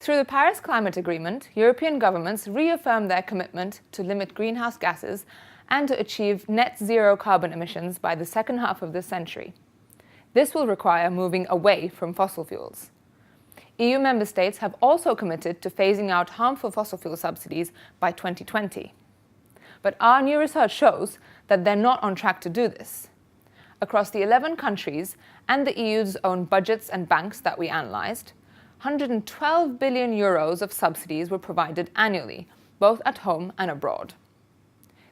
Through the Paris Climate Agreement, European governments reaffirmed their commitment to limit greenhouse gases and to achieve net zero carbon emissions by the second half of this century. This will require moving away from fossil fuels. EU member states have also committed to phasing out harmful fossil fuel subsidies by 2020. But our new research shows that they're not on track to do this. Across the 11 countries and the EU's own budgets and banks that we analysed, 112 billion euros of subsidies were provided annually, both at home and abroad.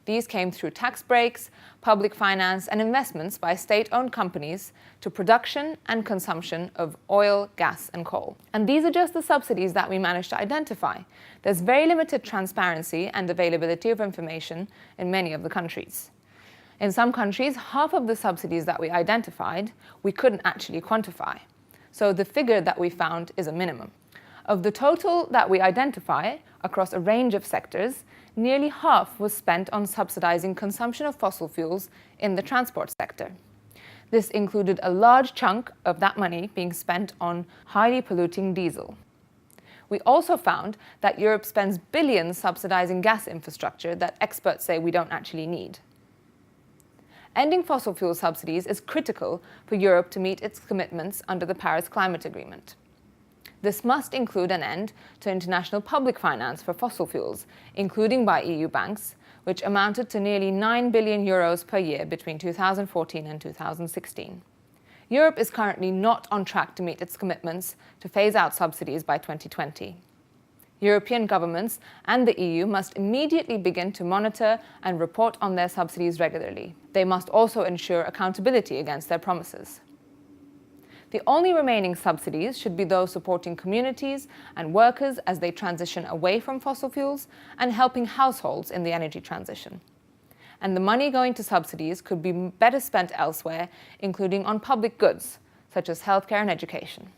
These came through tax breaks, public finance and investments by state-owned companies to production and consumption of oil, gas and coal. And these are just the subsidies that we managed to identify. There's very limited transparency and availability of information in many of the countries. In some countries, half of the subsidies that we identified, we couldn't actually quantify. So the figure that we found is a minimum. Of the total that we identify across a range of sectors, nearly half was spent on subsidizing consumption of fossil fuels in the transport sector. This included a large chunk of that money being spent on highly polluting diesel. We also found that Europe spends billions subsidizing gas infrastructure that experts say we don't actually need. Ending fossil fuel subsidies is critical for Europe to meet its commitments under the Paris Climate Agreement. This must include an end to international public finance for fossil fuels, including by EU banks, which amounted to nearly 9 billion euros per year between 2014 and 2016. Europe is currently not on track to meet its commitments to phase out subsidies by 2020. European governments and the EU must immediately begin to monitor and report on their subsidies regularly. They must also ensure accountability against their promises. The only remaining subsidies should be those supporting communities and workers as they transition away from fossil fuels and helping households in the energy transition. And the money going to subsidies could be better spent elsewhere, including on public goods, such as healthcare and education.